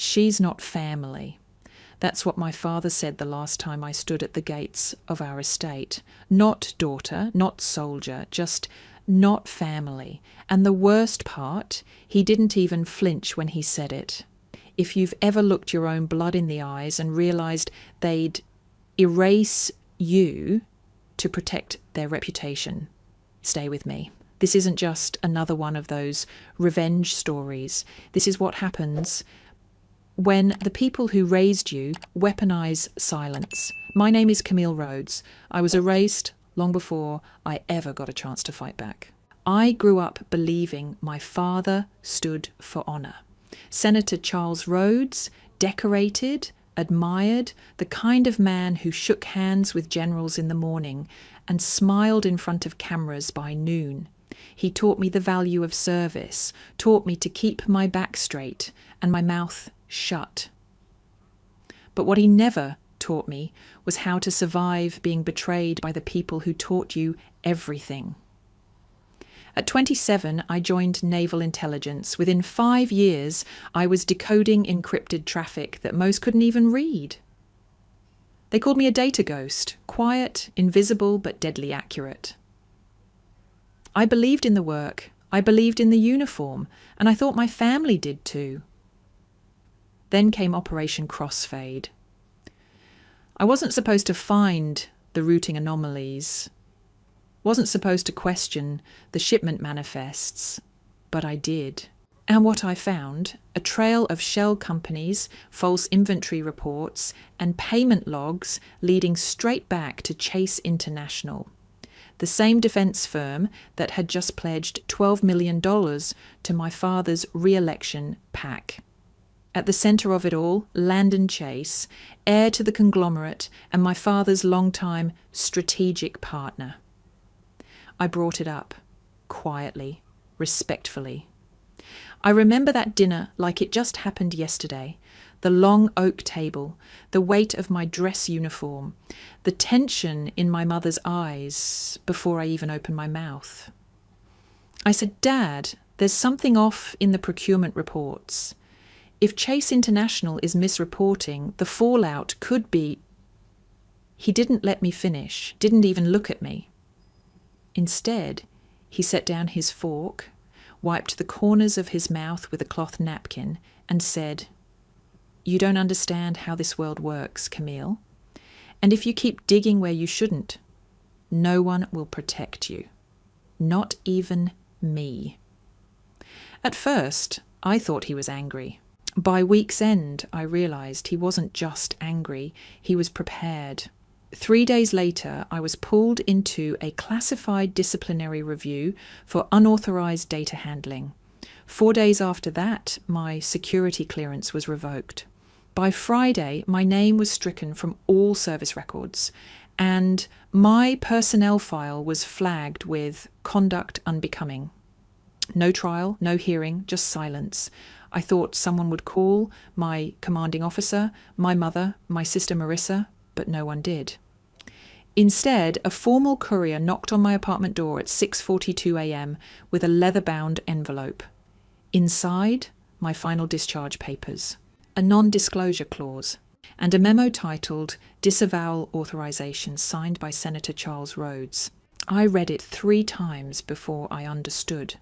She's not family. That's what my father said the last time I stood at the gates of our estate. Not daughter, not soldier, just not family. And the worst part, he didn't even flinch when he said it. If you've ever looked your own blood in the eyes and realised they'd erase you to protect their reputation, stay with me. This isn't just another one of those revenge stories. This is what happens when the people who raised you weaponize silence. My name is Camille Rhodes. I was erased long before I ever got a chance to fight back. I grew up believing my father stood for honour. Senator Charles Rhodes, decorated, admired, the kind of man who shook hands with generals in the morning and smiled in front of cameras by noon. He taught me the value of service, taught me to keep my back straight and my mouth shut. But what he never taught me was how to survive being betrayed by the people who taught you everything. At 27, I joined naval intelligence. Within 5 years, I was decoding encrypted traffic that most couldn't even read. They called me a data ghost, quiet, invisible, but deadly accurate. I believed in the work, I believed in the uniform, and I thought my family did too. Then came Operation Crossfade. I wasn't supposed to find the routing anomalies, wasn't supposed to question the shipment manifests, but I did. And what I found, a trail of shell companies, false inventory reports, and payment logs leading straight back to Chase International, the same defence firm that had just pledged $12 million to my father's re-election PAC. At the centre of it all, Landon Chase, heir to the conglomerate and my father's longtime strategic partner. I brought it up, quietly, respectfully. I remember that dinner like it just happened yesterday. The long oak table, the weight of my dress uniform, the tension in my mother's eyes before I even opened my mouth. I said, "Dad, there's something off in the procurement reports. If Chase International is misreporting, the fallout could be..." He didn't let me finish, didn't even look at me. Instead, he set down his fork, wiped the corners of his mouth with a cloth napkin, and said, "You don't understand how this world works, Camille. And if you keep digging where you shouldn't, no one will protect you. Not even me." At first, I thought he was angry. By week's end, I realised he wasn't just angry, he was prepared. 3 days later, I was pulled into a classified disciplinary review for unauthorised data handling. 4 days after that, my security clearance was revoked. By Friday, my name was stricken from all service records, and my personnel file was flagged with conduct unbecoming. No trial, no hearing, just silence. I thought someone would call my commanding officer, my mother, my sister Marissa, but no one did. Instead, a formal courier knocked on my apartment door at 6:42 a.m. with a leather-bound envelope. Inside, my final discharge papers, a non-disclosure clause, and a memo titled Disavowal Authorization signed by Senator Charles Rhodes. I read it 3 times before I understood.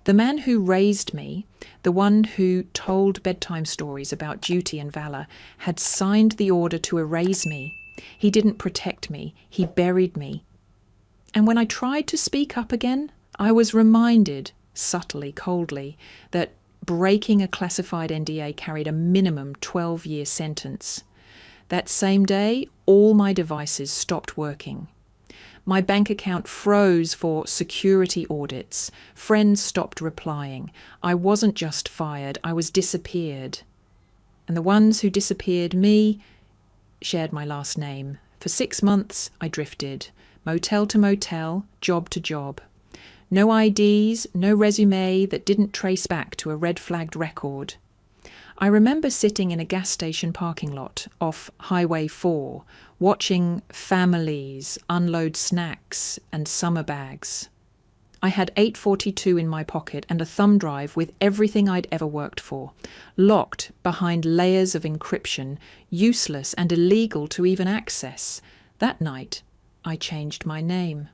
The man who raised me, the one who told bedtime stories about duty and valour, had signed the order to erase me. He didn't protect me, he buried me. And when I tried to speak up again, I was reminded, subtly, coldly, that breaking a classified NDA carried a minimum 12-year sentence. That same day, all my devices stopped working. My bank account froze for security audits. Friends stopped replying. I wasn't just fired, I was disappeared. And the ones who disappeared me shared my last name. For 6 months, I drifted, motel to motel, job to job. No IDs, no resume that didn't trace back to a red-flagged record. I remember sitting in a gas station parking lot off Highway 4, watching families unload snacks and summer bags. I had 842 in my pocket and a thumb drive with everything I'd ever worked for, locked behind layers of encryption, useless and illegal to even access. That night, I changed my name.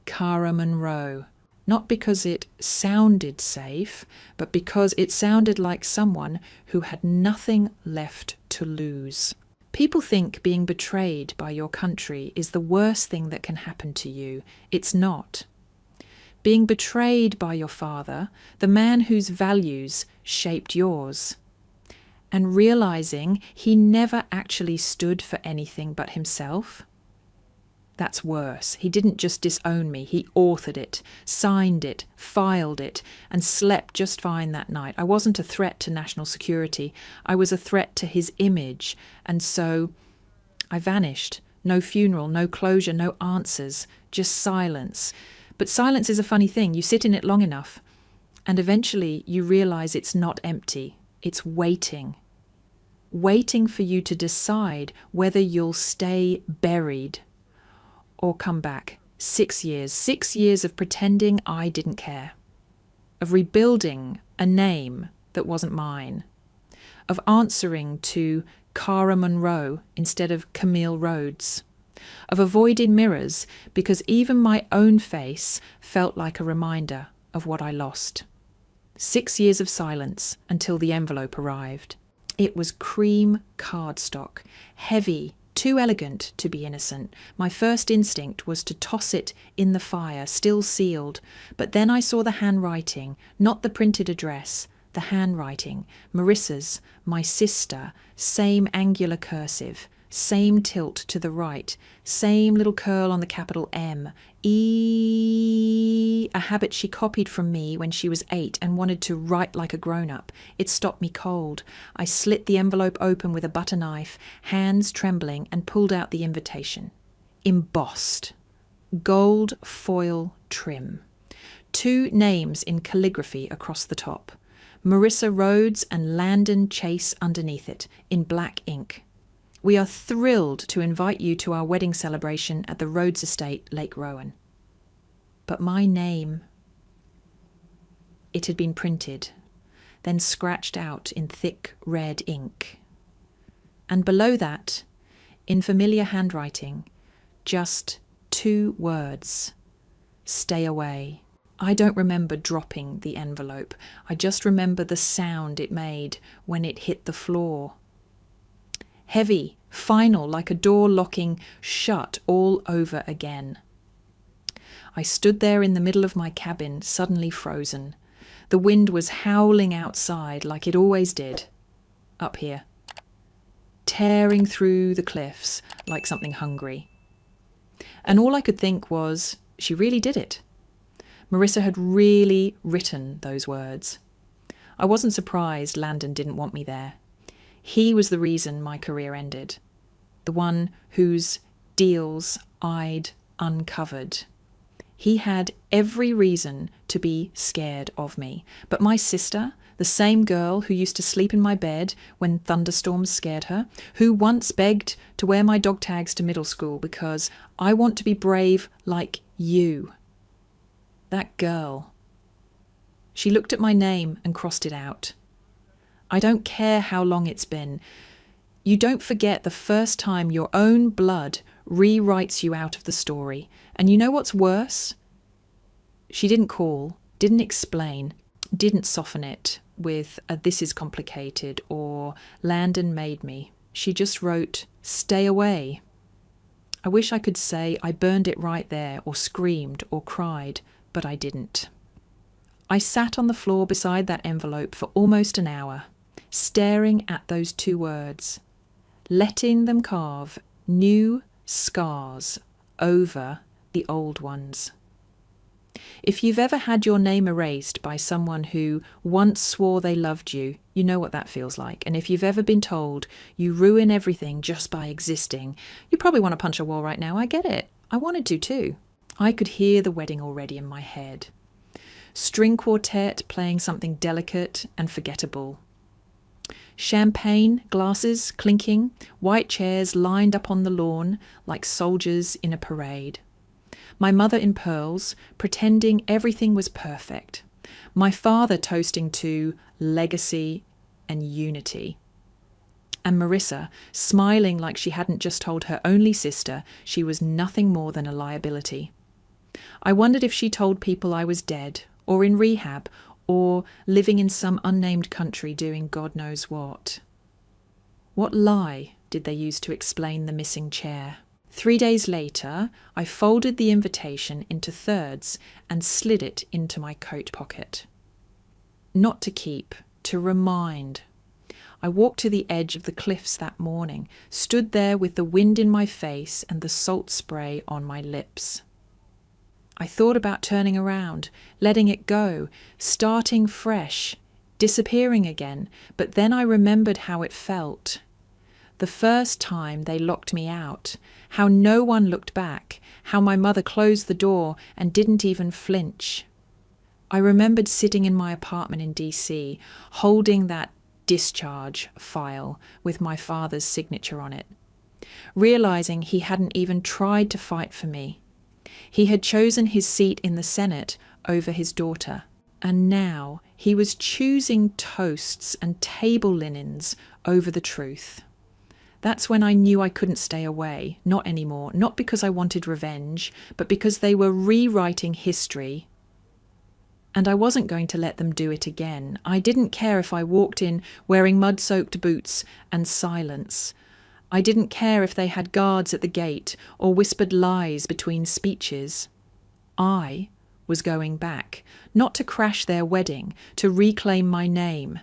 Cara Monroe. Not because it sounded safe, but because it sounded like someone who had nothing left to lose. People think being betrayed by your country is the worst thing that can happen to you. It's not. Being betrayed by your father, the man whose values shaped yours, and realizing he never actually stood for anything but himself, that's worse. He didn't just disown me, he authored it, signed it, filed it, and slept just fine that night. I wasn't a threat to national security, I was a threat to his image, and so I vanished. No funeral, no closure, no answers, just silence. But silence is a funny thing. You sit in it long enough, and eventually you realize it's not empty. It's waiting. Waiting for you to decide whether you'll stay buried or come back. 6 years. 6 years of pretending I didn't care. Of rebuilding a name that wasn't mine. Of answering to Cara Monroe instead of Camille Rhodes. Of avoiding mirrors because even my own face felt like a reminder of what I lost. 6 years of silence until the envelope arrived. It was cream cardstock, heavy, too elegant to be innocent. My first instinct was to toss it in the fire, still sealed, but then I saw the handwriting, not the printed address, the handwriting, Marissa's, my sister, same angular cursive, same tilt to the right, same little curl on the capital M, E, a habit she copied from me when she was 8 and wanted to write like a grown-up. It stopped me cold. I slit the envelope open with a butter knife, hands trembling, and pulled out the invitation. Embossed. Gold foil trim. 2 names in calligraphy across the top. Marissa Rhodes and Landon Chase underneath it, in black ink. We are thrilled to invite you to our wedding celebration at the Rhodes Estate, Lake Rowan. But my name, it had been printed, then scratched out in thick red ink. And below that, in familiar handwriting, just 2 words, stay away. I don't remember dropping the envelope. I just remember the sound it made when it hit the floor. Heavy, final, like a door locking shut all over again. I stood there in the middle of my cabin, suddenly frozen. The wind was howling outside like it always did, up here, tearing through the cliffs like something hungry. And all I could think was, she really did it. Marissa had really written those words. I wasn't surprised Landon didn't want me there. He was the reason my career ended. The one whose deals I'd uncovered. He had every reason to be scared of me. But my sister, the same girl who used to sleep in my bed when thunderstorms scared her, who once begged to wear my dog tags to middle school because I want to be brave like you. That girl. She looked at my name and crossed it out. I don't care how long it's been. You don't forget the first time your own blood rewrites you out of the story. And you know what's worse? She didn't call, didn't explain, didn't soften it with a "this is complicated" or "Landon made me." She just wrote, "Stay away." I wish I could say I burned it right there or screamed or cried, but I didn't. I sat on the floor beside that envelope for almost an hour, staring at those 2 words, letting them carve new scars over the old ones. If you've ever had your name erased by someone who once swore they loved you, you know what that feels like. And if you've ever been told you ruin everything just by existing, you probably want to punch a wall right now. I get it. I wanted to too. I could hear the wedding already in my head. String quartet playing something delicate and forgettable. Champagne glasses clinking, white chairs lined up on the lawn like soldiers in a parade. My mother in pearls, pretending everything was perfect. My father toasting to legacy and unity. And Marissa smiling like she hadn't just told her only sister she was nothing more than a liability. I wondered if she told people I was dead, or in rehab, or living in some unnamed country doing God knows what. What lie did they use to explain the missing chair? 3 days later, I folded the invitation into thirds and slid it into my coat pocket. Not to keep, to remind. I walked to the edge of the cliffs that morning, stood there with the wind in my face and the salt spray on my lips. I thought about turning around, letting it go, starting fresh, disappearing again, but then I remembered how it felt. The first time they locked me out, how no one looked back, how my mother closed the door and didn't even flinch. I remembered sitting in my apartment in DC, holding that discharge file with my father's signature on it, realizing he hadn't even tried to fight for me. He had chosen his seat in the Senate over his daughter, and now he was choosing toasts and table linens over the truth. That's when I knew I couldn't stay away, not anymore, not because I wanted revenge, but because they were rewriting history. And I wasn't going to let them do it again. I didn't care if I walked in wearing mud-soaked boots and silence. I didn't care if they had guards at the gate or whispered lies between speeches. I was going back, not to crash their wedding, to reclaim my name.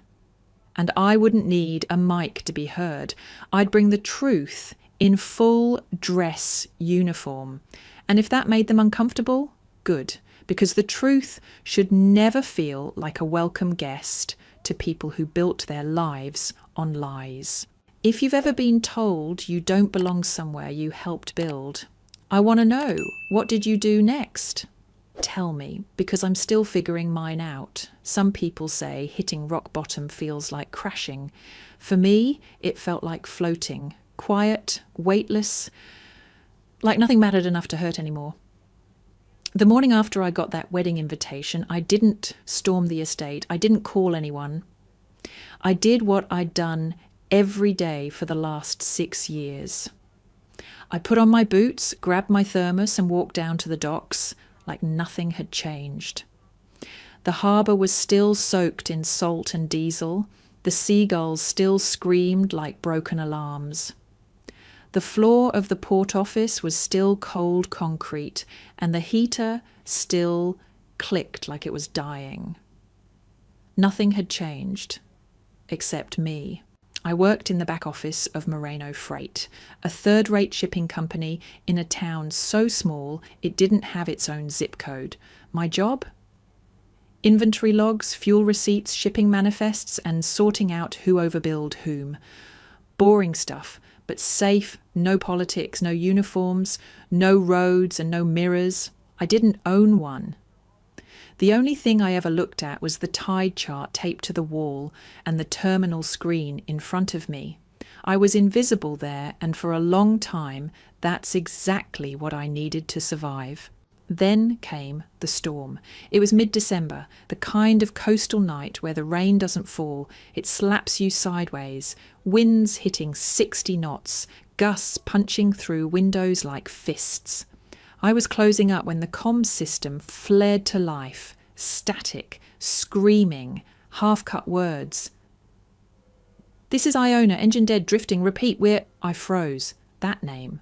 And I wouldn't need a mic to be heard. I'd bring the truth in full dress uniform. And if that made them uncomfortable, good. Because the truth should never feel like a welcome guest to people who built their lives on lies. If you've ever been told you don't belong somewhere you helped build, I want to know, what did you do next? Tell me, because I'm still figuring mine out. Some people say hitting rock bottom feels like crashing. For me, it felt like floating, quiet, weightless, like nothing mattered enough to hurt anymore. The morning after I got that wedding invitation, I didn't storm the estate. I didn't call anyone. I did what I'd done every day for the last 6 years. I put on my boots, grabbed my thermos and walked down to the docks like nothing had changed. The harbour was still soaked in salt and diesel. The seagulls still screamed like broken alarms. The floor of the port office was still cold concrete, and the heater still clicked like it was dying. Nothing had changed, except me. I worked in the back office of Moreno Freight, a third-rate shipping company in a town so small it didn't have its own zip code. My job? Inventory logs, fuel receipts, shipping manifests, and sorting out who overbilled whom. Boring stuff, but safe, no politics, no uniforms, no roads and no mirrors. I didn't own one. The only thing I ever looked at was the tide chart taped to the wall and the terminal screen in front of me. I was invisible there, and for a long time, that's exactly what I needed to survive. Then came the storm. It was mid-December, the kind of coastal night where the rain doesn't fall, it slaps you sideways, winds hitting 60 knots, gusts punching through windows like fists. I was closing up when the comms system flared to life, static, screaming, half-cut words. "This is Iona, engine dead, drifting, repeat, I froze. That name.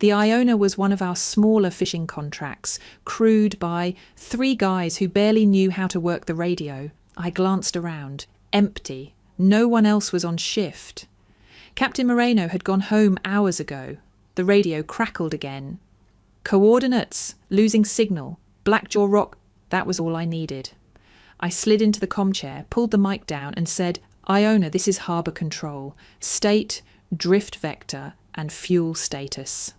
The Iona was one of our smaller fishing contracts, crewed by 3 guys who barely knew how to work the radio. I glanced around. Empty. No one else was on shift. Captain Moreno had gone home hours ago. The radio crackled again. Coordinates, losing signal, Blackjaw Rock, that was all I needed. I slid into the comm chair, pulled the mic down and said, "Iona, this is harbour control. State, drift vector and fuel status."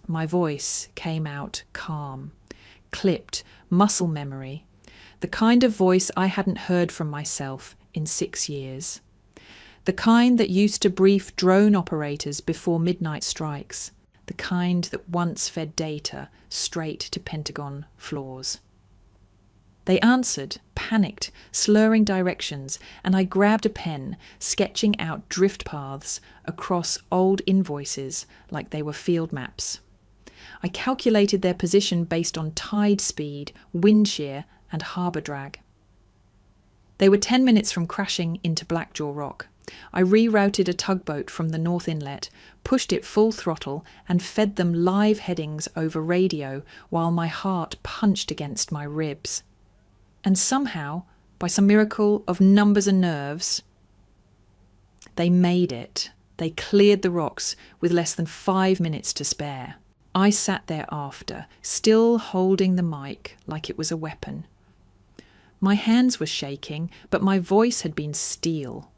My voice came out calm, clipped, muscle memory, the kind of voice I hadn't heard from myself in 6 years. The kind that used to brief drone operators before midnight strikes. the kind that once fed data straight to Pentagon floors. They answered, panicked, slurring directions, and I grabbed a pen, sketching out drift paths across old invoices like they were field maps. I calculated their position based on tide speed, wind shear, and harbour drag. They were 10 minutes from crashing into Blackjaw Rock. I rerouted a tugboat from the North Inlet, pushed it full throttle, and fed them live headings over radio while my heart punched against my ribs. And somehow, by some miracle of numbers and nerves, they made it. They cleared the rocks with less than 5 minutes to spare. I sat there after, still holding the mic like it was a weapon. My hands were shaking, but my voice had been steel.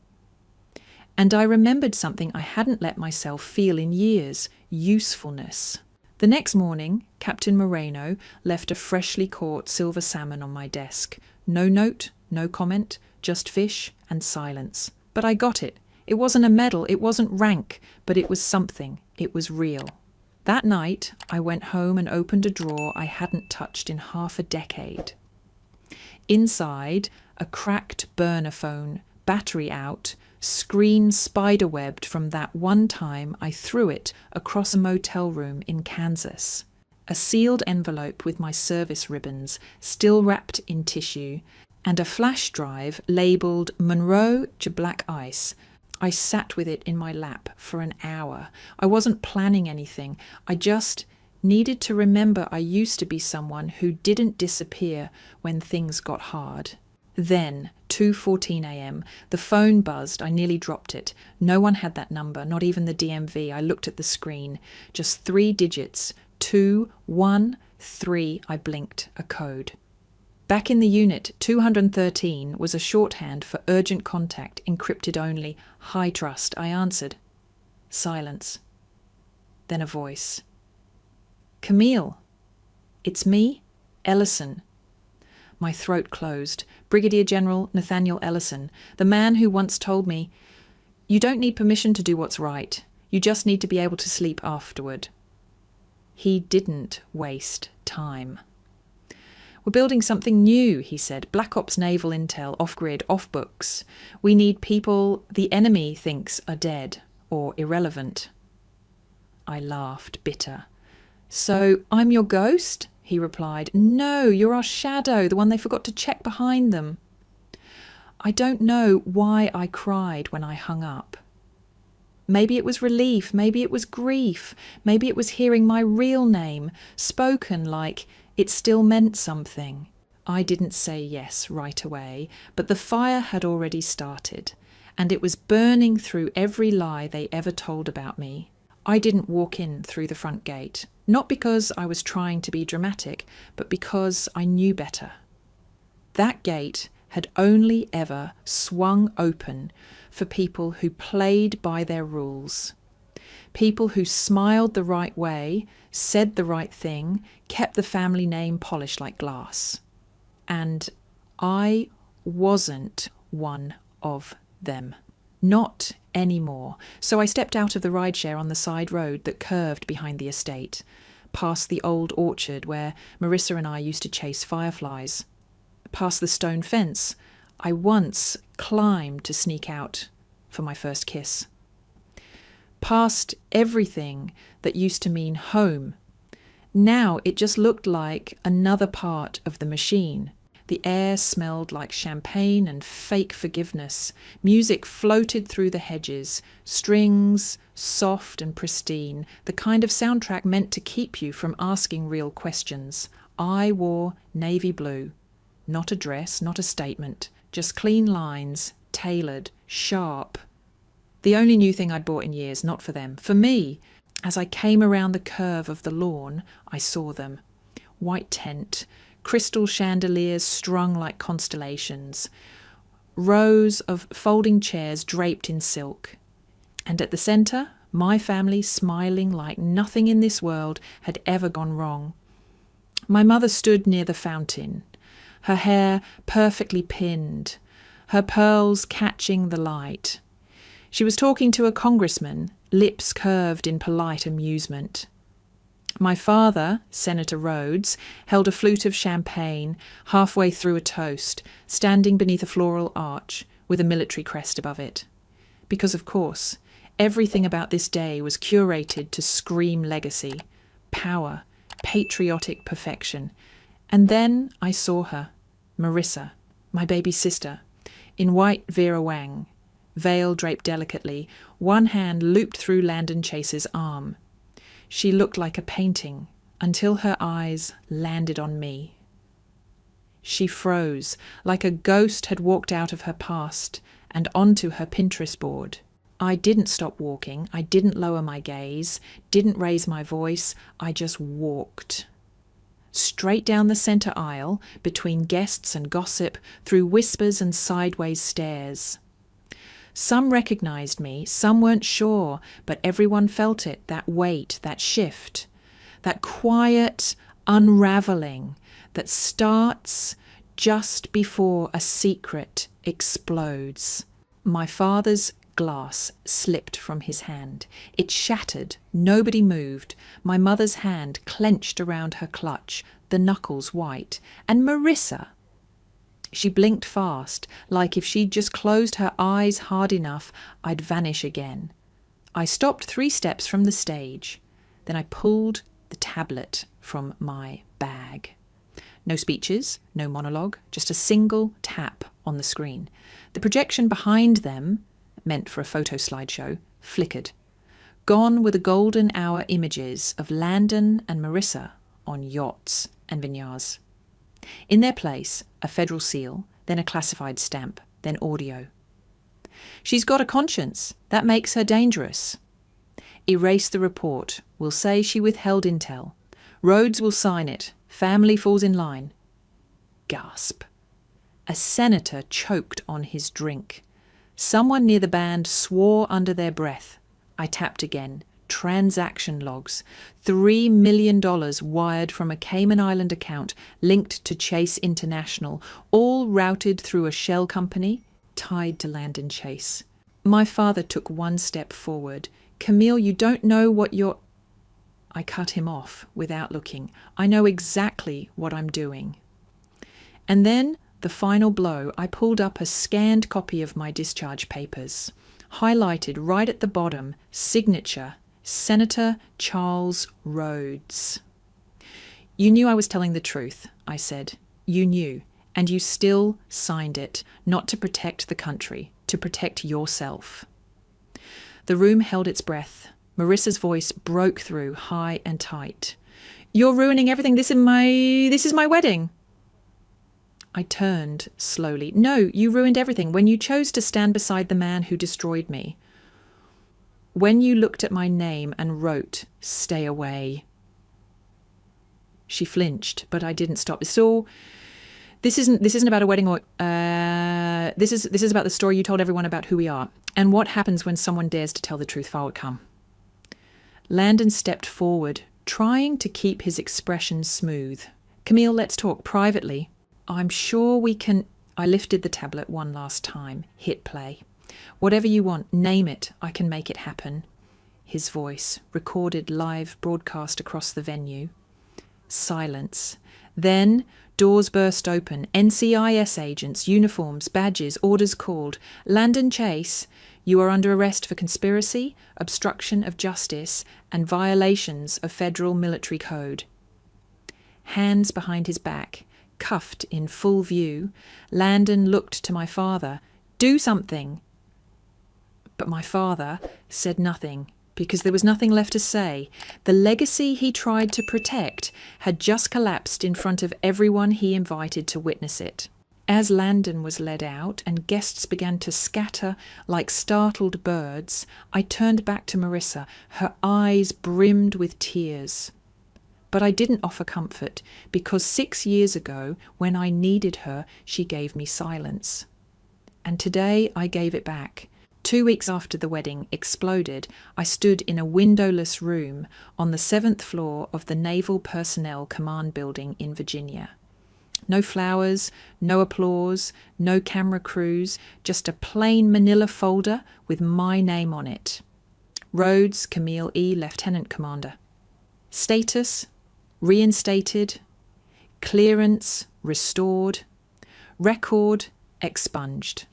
And I remembered something I hadn't let myself feel in years: usefulness. The next morning, Captain Moreno left a freshly caught silver salmon on my desk. No note, no comment, just fish and silence. But I got it. It wasn't a medal, it wasn't rank, but it was something. It was real. That night, I went home and opened a drawer I hadn't touched in half a decade. Inside, a cracked burner phone, battery out, screen spiderwebbed from that one time I threw it across a motel room in Kansas. A sealed envelope with my service ribbons, still wrapped in tissue, and a flash drive labelled Monroe to Black Ice. I sat with it in my lap for an hour. I wasn't planning anything. I just needed to remember I used to be someone who didn't disappear when things got hard. Then, 2:14 a.m, the phone buzzed. I nearly dropped it. No one had that number, not even the DMV. I looked at the screen. Just 3 digits. 213. I blinked. A code. Back in the unit, 213 was a shorthand for urgent contact, encrypted only, high trust. I answered. Silence. Then a voice. Camille. It's me, Ellison. My throat closed. Brigadier General Nathaniel Ellison, the man who once told me, "You don't need permission to do what's right. You just need to be able to sleep afterward." He didn't waste time. "We're building something new," he said. "Black Ops naval intel, off-grid, off-books. We need people the enemy thinks are dead or irrelevant." I laughed, bitter. "So I'm your ghost?" He replied. "No, you're our shadow, the one they forgot to check behind them." I don't know why I cried when I hung up. Maybe it was relief, maybe it was grief, maybe it was hearing my real name, spoken like it still meant something. I didn't say yes right away, but the fire had already started, and it was burning through every lie they ever told about me. I didn't walk in through the front gate, not because I was trying to be dramatic, but because I knew better. That gate had only ever swung open for people who played by their rules, people who smiled the right way, said the right thing, kept the family name polished like glass. And I wasn't one of them. Not anymore. So I stepped out of the rideshare on the side road that curved behind the estate, past the old orchard where Marissa and I used to chase fireflies, past the stone fence I once climbed to sneak out for my first kiss, past everything that used to mean home. Now it just looked like another part of the machine. The air smelled like champagne and fake forgiveness. Music floated through the hedges, strings soft and pristine, the kind of soundtrack meant to keep you from asking real questions. I wore navy blue. Not a dress, not a statement, just clean lines, tailored, sharp. The only new thing I'd bought in years, not for them, for me. As I came around the curve of the lawn, I saw them. White tent, crystal chandeliers strung like constellations, rows of folding chairs draped in silk. And at the centre, my family smiling like nothing in this world had ever gone wrong. My mother stood near the fountain, her hair perfectly pinned, her pearls catching the light. She was talking to a congressman, lips curved in polite amusement. My father, Senator Rhodes, held a flute of champagne halfway through a toast, standing beneath a floral arch with a military crest above it. Because, of course, everything about this day was curated to scream legacy, power, patriotic perfection. And then I saw her, Marissa, my baby sister, in white Vera Wang, veil draped delicately, one hand looped through Landon Chase's arm. She looked like a painting until her eyes landed on me. She froze, like a ghost had walked out of her past and onto her Pinterest board. I didn't stop walking. I didn't lower my gaze, didn't raise my voice. I just walked. Straight down the centre aisle, between guests and gossip, through whispers and sideways stares. Some recognised me, some weren't sure, but everyone felt it, that weight, that shift, that quiet unravelling that starts just before a secret explodes. My father's glass slipped from his hand. It shattered. Nobody moved. My mother's hand clenched around her clutch, the knuckles white. And Marissa, she blinked fast, like if she'd just closed her eyes hard enough, I'd vanish again. I stopped 3 steps from the stage. Then I pulled the tablet from my bag. No speeches, no monologue, just a single tap on the screen. The projection behind them, meant for a photo slideshow, flickered. Gone were the golden hour images of Landon and Marissa on yachts and vineyards. In their place, a federal seal, then a classified stamp, then audio. She's got a conscience. That makes her dangerous. Erase the report. We'll say she withheld intel. Rhodes will sign it. Family falls in line. Gasp. A senator choked on his drink. Someone near the band swore under their breath. I tapped again. Transaction logs. $3 million wired from a Cayman Island account linked to Chase International, all routed through a shell company tied to Landon Chase. My father took 1 step forward. Camille, you don't know what you're... I cut him off without looking. I know exactly what I'm doing. And then, the final blow, I pulled up a scanned copy of my discharge papers. Highlighted right at the bottom, signature, Senator Charles Rhodes. You knew I was telling the truth, I said. You knew, and you still signed it, not to protect the country, to protect yourself. The room held its breath. Marissa's voice broke through, high and tight. You're ruining everything. This is my wedding. I turned slowly. No, you ruined everything when you chose to stand beside the man who destroyed me. When you looked at my name and wrote, "Stay away." She flinched, but I didn't stop. So this isn't about a wedding or this is about the story you told everyone about who we are and what happens when someone dares to tell the truth. Far would come. Landon stepped forward, trying to keep his expression smooth. Camille, let's talk privately. I'm sure we can... I lifted the tablet one last time. Hit play. Whatever you want, name it. I can make it happen. His voice, recorded live broadcast across the venue. Silence. Then doors burst open. NCIS agents, uniforms, badges, orders called. Landon Chase, you are under arrest for conspiracy, obstruction of justice, and violations of federal military code. Hands behind his back, cuffed in full view, Landon looked to my father. Do something. But my father said nothing, because there was nothing left to say. The legacy he tried to protect had just collapsed in front of everyone he invited to witness it. As Landon was led out and guests began to scatter like startled birds, I turned back to Marissa. Her eyes brimmed with tears. But I didn't offer comfort, because 6 years ago, when I needed her, she gave me silence. And today I gave it back. 2 weeks after the wedding exploded, I stood in a windowless room on the 7th floor of the Naval Personnel Command Building in Virginia. No flowers, no applause, no camera crews, just a plain manila folder with my name on it. Rhodes, Camille E., Lieutenant Commander. Status reinstated, clearance restored, record expunged.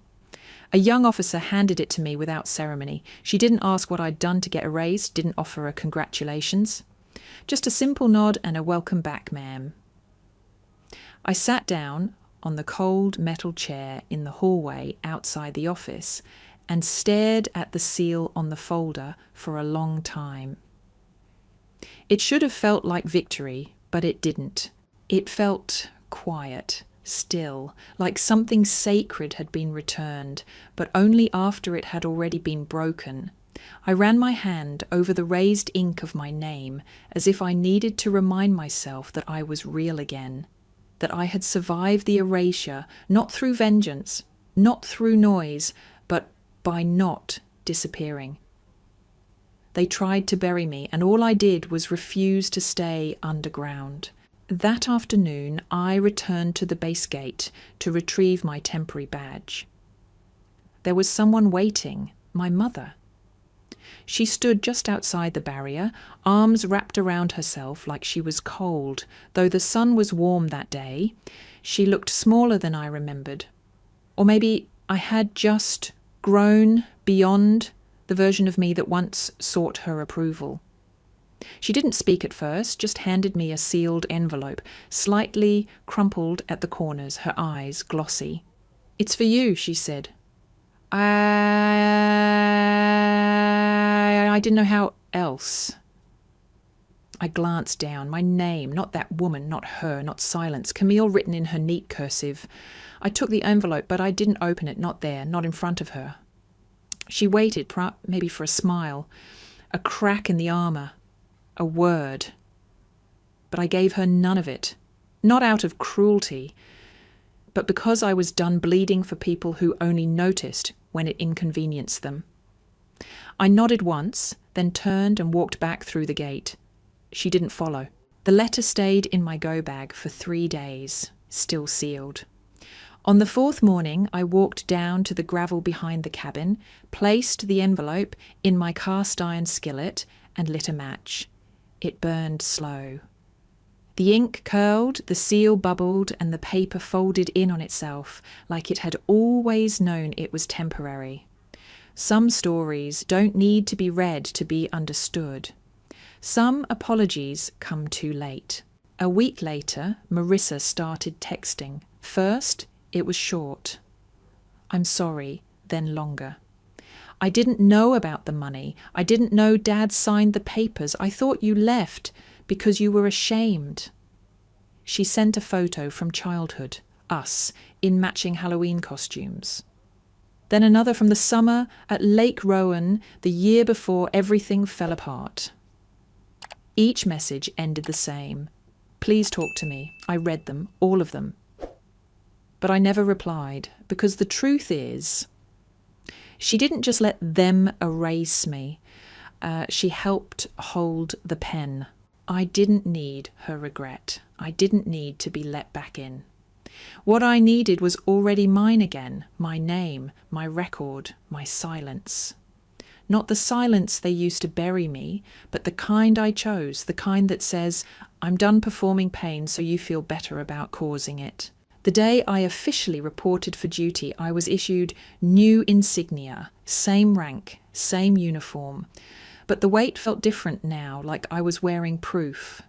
A young officer handed it to me without ceremony. She didn't ask what I'd done to get erased, didn't offer a congratulations. Just a simple nod and a welcome back, ma'am. I sat down on the cold metal chair in the hallway outside the office and stared at the seal on the folder for a long time. It should have felt like victory, but it didn't. It felt quiet, still, like something sacred had been returned, but only after it had already been broken. I ran my hand over the raised ink of my name as if I needed to remind myself that I was real again, that I had survived the erasure, not through vengeance, not through noise, but by not disappearing. They tried to bury me, and all I did was refuse to stay underground. That afternoon, I returned to the base gate to retrieve my temporary badge. There was someone waiting, my mother. She stood just outside the barrier, arms wrapped around herself like she was cold. Though the sun was warm that day, she looked smaller than I remembered. Or maybe I had just grown beyond the version of me that once sought her approval. She didn't speak at first, just handed me a sealed envelope, slightly crumpled at the corners, her eyes glossy. "It's for you," she said. I didn't know how else. I glanced down. My name, not that woman, not her, not Silence. Camille written in her neat cursive. I took the envelope, but I didn't open it, not there, not in front of her. She waited, maybe for a smile, a crack in the armour, a word. But I gave her none of it, not out of cruelty, but because I was done bleeding for people who only noticed when it inconvenienced them. I nodded once, then turned and walked back through the gate. She didn't follow. The letter stayed in my go bag for 3 days, still sealed. On the 4th morning, I walked down to the gravel behind the cabin, placed the envelope in my cast iron skillet, and lit a match. It burned slow. The ink curled, the seal bubbled, and the paper folded in on itself, like it had always known it was temporary. Some stories don't need to be read to be understood. Some apologies come too late. A week later, Marissa started texting. First, it was short. "I'm sorry," then longer. "I didn't know about the money. I didn't know Dad signed the papers. I thought you left because you were ashamed." She sent a photo from childhood, us, in matching Halloween costumes. Then another from the summer at Lake Rowan, the year before everything fell apart. Each message ended the same. "Please talk to me." I read them, all of them. But I never replied, because the truth is, she didn't just let them erase me. She helped hold the pen. I didn't need her regret. I didn't need to be let back in. What I needed was already mine again, my name, my record, my silence. Not the silence they used to bury me, but the kind I chose, the kind that says, "I'm done performing pain so you feel better about causing it." The day I officially reported for duty, I was issued new insignia, same rank, same uniform. But the weight felt different now, like I was wearing proof.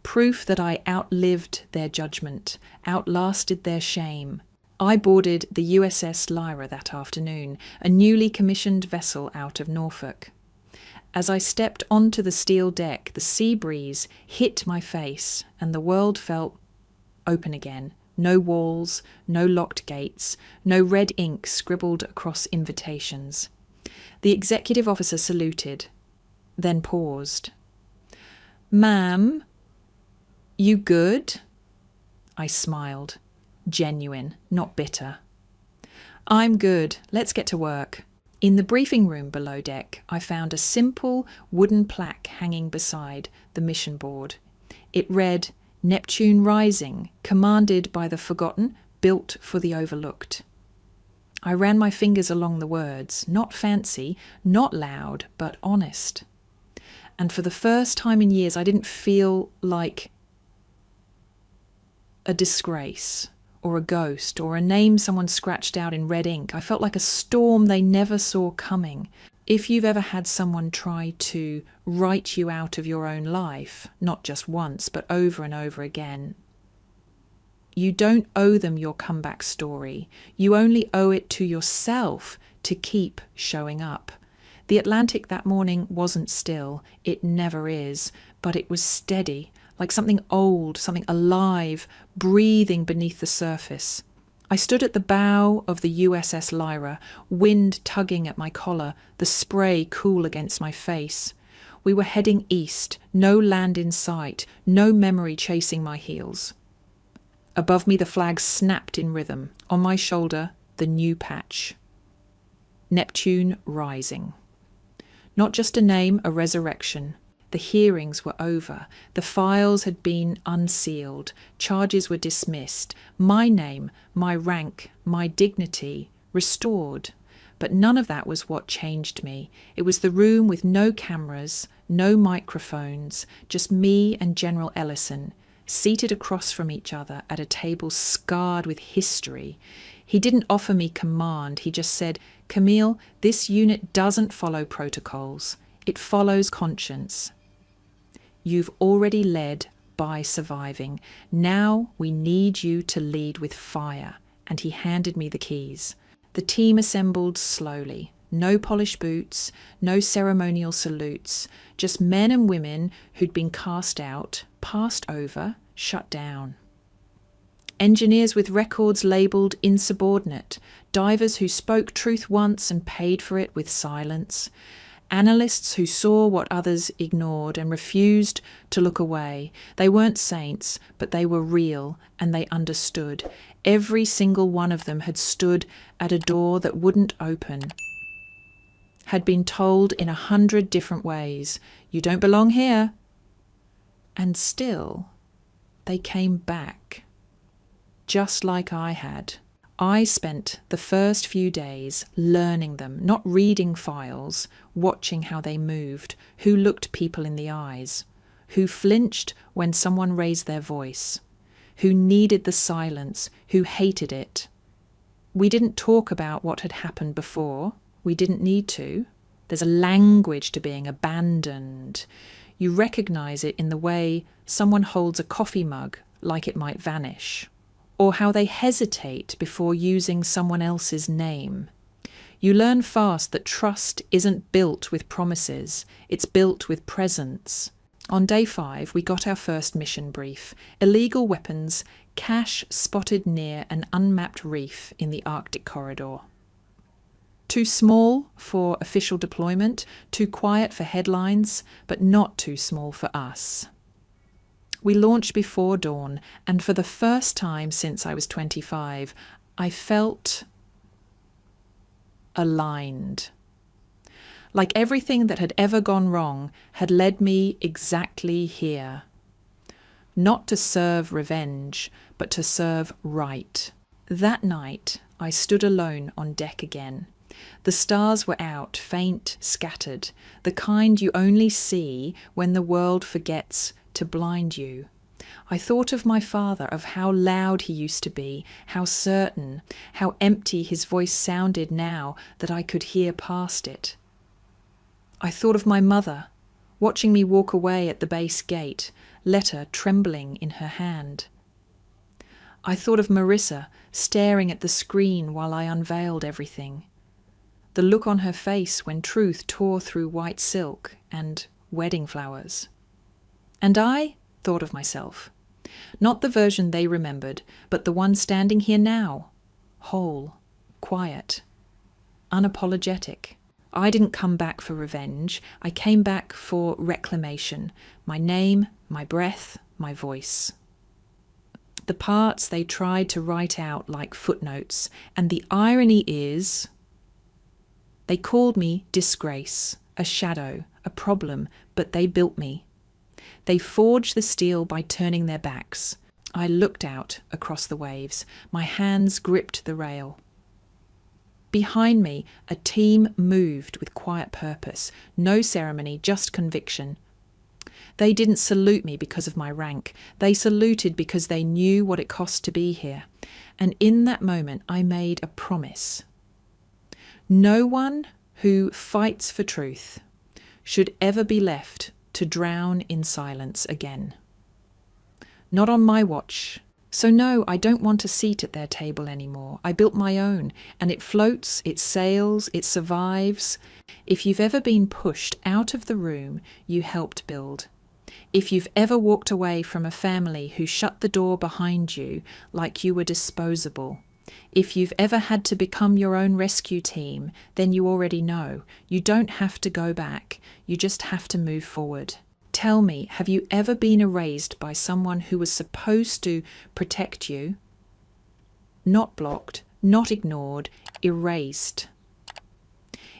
Proof that I outlived their judgment, outlasted their shame. I boarded the USS Lyra that afternoon, a newly commissioned vessel out of Norfolk. As I stepped onto the steel deck, the sea breeze hit my face, and the world felt open again. No walls, no locked gates, no red ink scribbled across invitations. The executive officer saluted, then paused. "Ma'am, you good?" I smiled. Genuine, not bitter. "I'm good. Let's get to work." In the briefing room below deck, I found a simple wooden plaque hanging beside the mission board. It read, "Neptune Rising, commanded by the forgotten, built for the overlooked." I ran my fingers along the words, not fancy, not loud, but honest. And for the first time in years, I didn't feel like a disgrace or a ghost or a name someone scratched out in red ink. I felt like a storm they never saw coming. If you've ever had someone try to write you out of your own life, not just once, but over and over again, you don't owe them your comeback story. You only owe it to yourself to keep showing up. The Atlantic that morning wasn't still. It never is. But it was steady, like something old, something alive, breathing beneath the surface. I stood at the bow of the USS Lyra, wind tugging at my collar, the spray cool against my face. We were heading east, no land in sight, no memory chasing my heels. Above me the flag snapped in rhythm. On my shoulder, the new patch. Neptune Rising. Not just a name, a resurrection. The hearings were over. The files had been unsealed. Charges were dismissed. My name, my rank, my dignity restored. But none of that was what changed me. It was the room with no cameras, no microphones, just me and General Ellison, seated across from each other at a table scarred with history. He didn't offer me command. He just said, "Camille, this unit doesn't follow protocols. It follows conscience. You've already led by surviving. Now we need you to lead with fire." And he handed me the keys. The team assembled slowly. No polished boots, no ceremonial salutes, just men and women who'd been cast out, passed over, shut down. Engineers with records labelled insubordinate, divers who spoke truth once and paid for it with silence, analysts who saw what others ignored and refused to look away. They weren't saints, but they were real and they understood. Every single one of them had stood at a door that wouldn't open, had been told in 100 different ways, "You don't belong here." And still, they came back. Just like I had. I spent the first few days learning them, not reading files, watching how they moved, who looked people in the eyes, who flinched when someone raised their voice, who needed the silence, who hated it. We didn't talk about what had happened before. We didn't need to. There's a language to being abandoned. You recognize it in the way someone holds a coffee mug like it might vanish, or how they hesitate before using someone else's name. You learn fast that trust isn't built with promises, it's built with presence. On day 5, we got our first mission brief. Illegal weapons, cache spotted near an unmapped reef in the Arctic corridor. Too small for official deployment, too quiet for headlines, but not too small for us. We launched before dawn, and for the first time since I was 25, I felt aligned. Like everything that had ever gone wrong had led me exactly here. Not to serve revenge, but to serve right. That night, I stood alone on deck again. The stars were out, faint, scattered, the kind you only see when the world forgets to blind you. I thought of my father, of how loud he used to be, how certain, how empty his voice sounded now that I could hear past it. I thought of my mother, watching me walk away at the base gate, letter trembling in her hand. I thought of Marissa staring at the screen while I unveiled everything. The look on her face when truth tore through white silk and wedding flowers. And I thought of myself. Not the version they remembered, but the one standing here now. Whole, quiet, unapologetic. I didn't come back for revenge. I came back for reclamation. My name, my breath, my voice. The parts they tried to write out like footnotes. And the irony is, they called me disgrace, a shadow, a problem, but they built me. They forged the steel by turning their backs. I looked out across the waves. My hands gripped the rail. Behind me, a team moved with quiet purpose. No ceremony, just conviction. They didn't salute me because of my rank. They saluted because they knew what it cost to be here. And in that moment, I made a promise. No one who fights for truth should ever be left to drown in silence again. Not on my watch. So no, I don't want a seat at their table anymore. I built my own, and it floats, it sails, it survives. If you've ever been pushed out of the room you helped build, if you've ever walked away from a family who shut the door behind you like you were disposable, if you've ever had to become your own rescue team, then you already know. You don't have to go back. You just have to move forward. Tell me, have you ever been erased by someone who was supposed to protect you? Not blocked, not ignored, erased.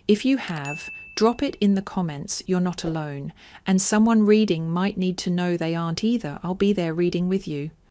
If you have, drop it in the comments. You're not alone. And someone reading might need to know they aren't either. I'll be there reading with you.